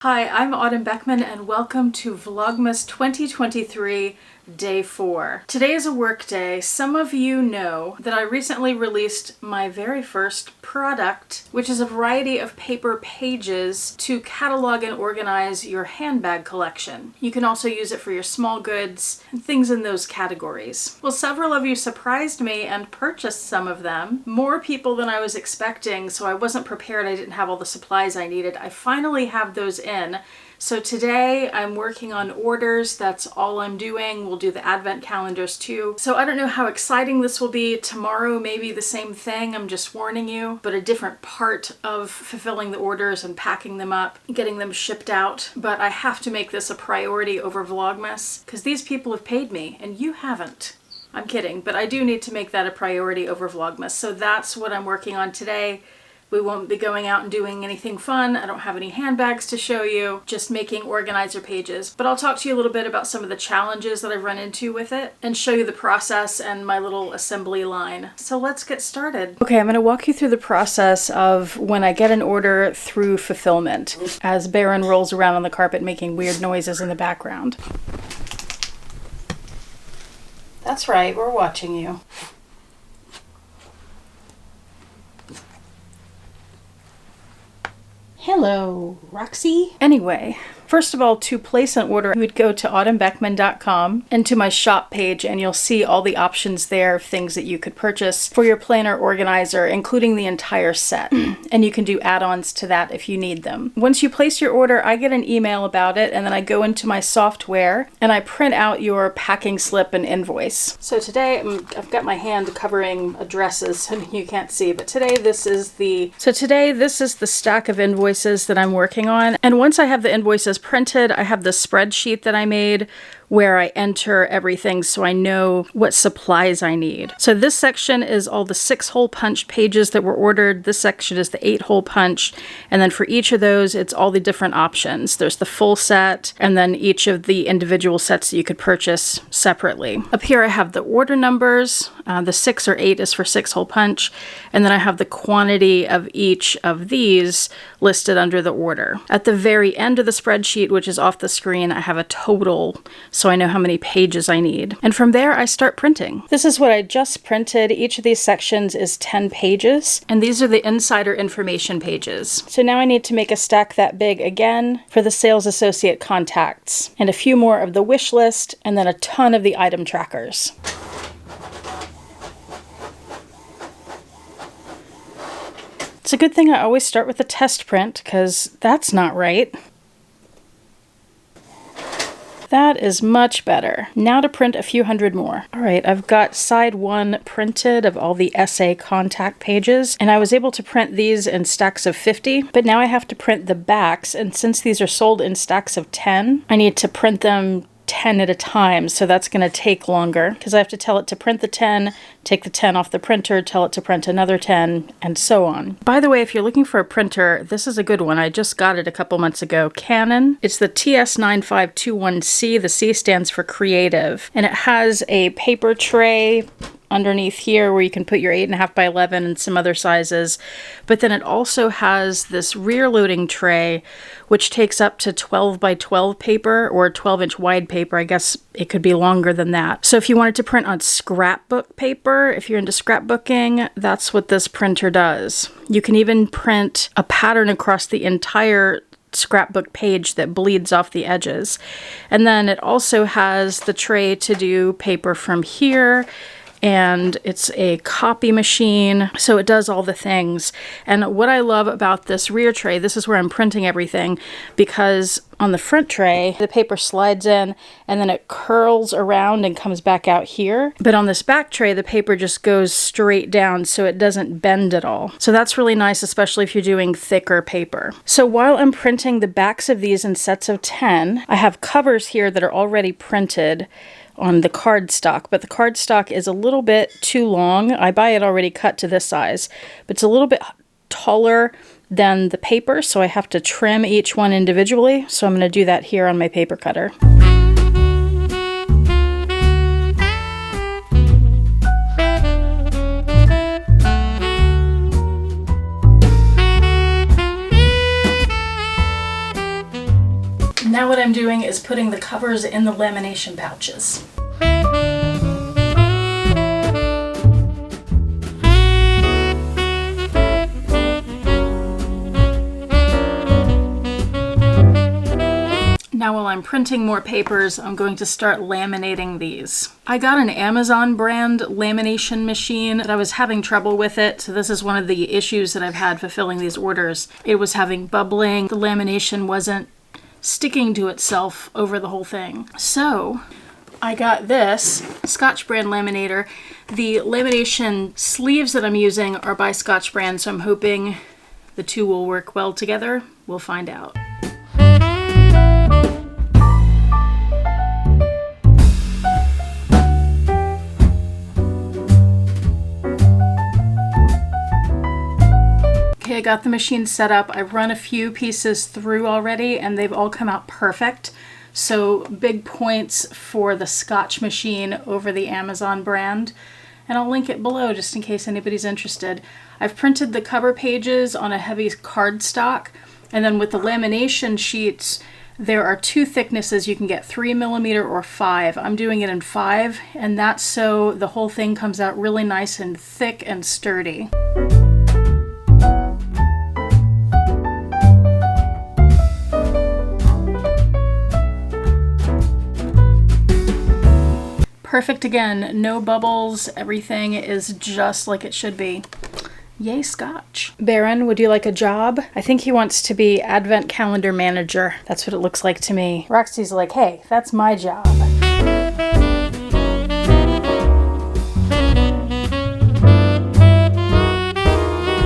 Hi, I'm Autumn Beckman and welcome to Vlogmas 2023 Day 4. Today is a work day. Some of you know that I recently released my very first product, which is a variety of paper pages to catalog and organize your handbag collection. You can also use it for your small goods and things in those categories. Well, several of you surprised me and purchased some of them. More people than I was expecting, so I wasn't prepared. I didn't have all the supplies I needed. I finally have those in. So today I'm working on orders. That's all I'm doing. We'll do the advent calendars too. So I don't know how exciting this will be. Tomorrow maybe the same thing, I'm just warning you, but a different part of fulfilling the orders and packing them up, getting them shipped out. But I have to make this a priority over Vlogmas because these people have paid me and you haven't. I'm kidding, but I do need to make that a priority over Vlogmas. So that's what I'm working on today. We won't be going out and doing anything fun. I don't have any handbags to show you, just making organizer pages. But I'll talk to you a little bit about some of the challenges that I've run into with it and show you the process and my little assembly line. So let's get started. Okay, I'm gonna walk you through the process of when I get an order through fulfillment, as Baron rolls around on the carpet making weird noises in the background. That's right, we're watching you. Hello, Roxy. Anyway, first of all, to place an order, you would go to autumnbeckman.com and to my shop page, and you'll see all the options there of things that you could purchase for your planner organizer, including the entire set. And you can do add-ons to that if you need them. Once you place your order, I get an email about it, and then I go into my software and I print out your packing slip and invoice. So today, I've got my hand covering addresses so you can't see, but today this is the stack of invoices that I'm working on. And once I have the invoices printed, I have the spreadsheet that I made where I enter everything so I know what supplies I need. So this section is all the 6-hole punch pages that were ordered. This section is the 8-hole punch. And then for each of those, it's all the different options. There's the full set and then each of the individual sets that you could purchase separately. Up here I have the order numbers. The 6 or 8 is for 6-hole punch. And then I have the quantity of each of these listed under the order. At the very end of the spreadsheet, which is off the screen, I have a total so I know how many pages I need. And from there, I start printing. This is what I just printed. Each of these sections is 10 pages, and these are the insider information pages. So now I need to make a stack that big again for the sales associate contacts, and a few more of the wish list, and then a ton of the item trackers. It's a good thing I always start with a test print, because that's not right. That is much better. Now to print a few hundred more. All right, I've got side 1 printed of all the SA contact pages, and I was able to print these in stacks of 50, but now I have to print the backs, and since these are sold in stacks of 10, I need to print them 10 at a time, so that's going to take longer because I have to tell it to print the 10, take the 10 off the printer, tell it to print another 10, and so on. By the way, if you're looking for a printer, this is a good one. I just got it a couple months ago. Canon. It's the TS9521C. The C stands for creative, and it has a paper tray underneath here where you can put your 8.5 by 11 and some other sizes. But then it also has this rear loading tray, which takes up to 12 by 12 paper or 12-inch wide paper. I guess it could be longer than that. So if you wanted to print on scrapbook paper, if you're into scrapbooking, that's what this printer does. You can even print a pattern across the entire scrapbook page that bleeds off the edges. And then it also has the tray to do paper from here, and it's a copy machine, so it does all the things. And what I love about this rear tray, this is where I'm printing everything, because on the front tray, the paper slides in and then it curls around and comes back out here. But on this back tray, the paper just goes straight down so it doesn't bend at all. So that's really nice, especially if you're doing thicker paper. So while I'm printing the backs of these in sets of 10, I have covers here that are already printed on the cardstock, but the cardstock is a little bit too long. I buy it already cut to this size, but it's a little bit taller than the paper, so I have to trim each one individually. So I'm going to do that here on my paper cutter. Now what I'm doing is putting the covers in the lamination pouches. Now while I'm printing more papers, I'm going to start laminating these. I got an Amazon brand lamination machine, but I was having trouble with it. So this is one of the issues that I've had fulfilling these orders. It was having bubbling. The lamination wasn't sticking to itself over the whole thing. So I got this Scotch brand laminator. The lamination sleeves that I'm using are by Scotch brand, so I'm hoping the two will work well together. We'll find out. Okay, I got the machine set up. I've run a few pieces through already and they've all come out perfect. So big points for the Scotch machine over the Amazon brand. And I'll link it below just in case anybody's interested. I've printed the cover pages on a heavy cardstock, and then with the lamination sheets, there are two thicknesses you can get, 3mm or 5. I'm doing it in 5, and that's so the whole thing comes out really nice and thick and sturdy. Perfect again, no bubbles, everything is just like it should be. Yay, Scotch. Baron, would you like a job? I think he wants to be Advent Calendar Manager. That's what it looks like to me. Roxy's like, hey, that's my job.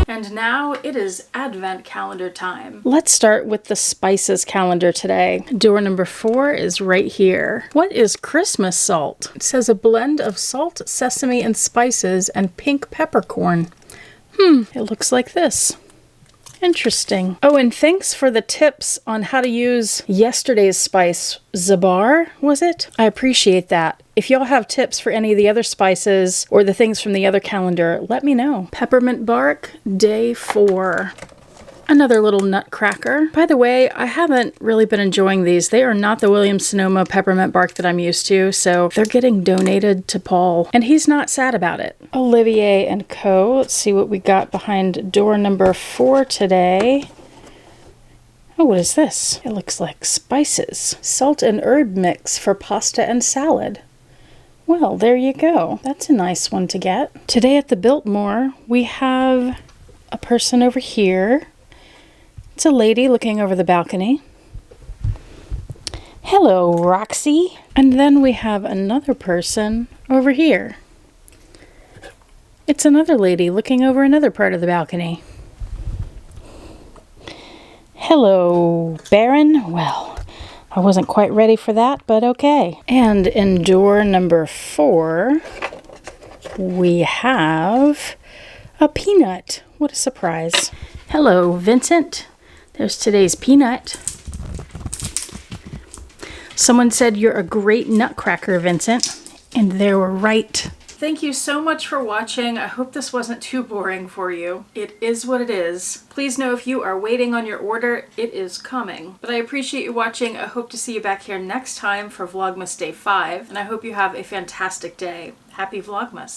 And now it is Advent calendar time. Let's start with the spices calendar today. Door number 4 is right here. What is Christmas salt? It says a blend of salt, sesame, and spices and pink peppercorn. It looks like this. Interesting. Oh, and thanks for the tips on how to use yesterday's spice. Zabar, was it? I appreciate that. If y'all have tips for any of the other spices or the things from the other calendar, let me know. Peppermint bark, day 4. Another little nutcracker. By the way, I haven't really been enjoying these. They are not the Williams-Sonoma peppermint bark that I'm used to, so they're getting donated to Paul, and he's not sad about it. Olivier & Co. Let's see what we got behind door number 4 today. Oh, what is this? It looks like spices. Salt and herb mix for pasta and salad. Well, there you go. That's a nice one to get. Today at the Biltmore, we have a person over here. It's a lady looking over the balcony. Hello, Roxy. And then we have another person over here. It's another lady looking over another part of the balcony. Hello, Baron. Well, I wasn't quite ready for that, but okay. And in door number 4, we have a peanut. What a surprise. Hello, Vincent. There's today's peanut. Someone said you're a great nutcracker, Vincent, and they were right. Thank you so much for watching. I hope this wasn't too boring for you. It is what it is. Please know if you are waiting on your order, it is coming. But I appreciate you watching. I hope to see you back here next time for Vlogmas Day 5, and I hope you have a fantastic day. Happy Vlogmas.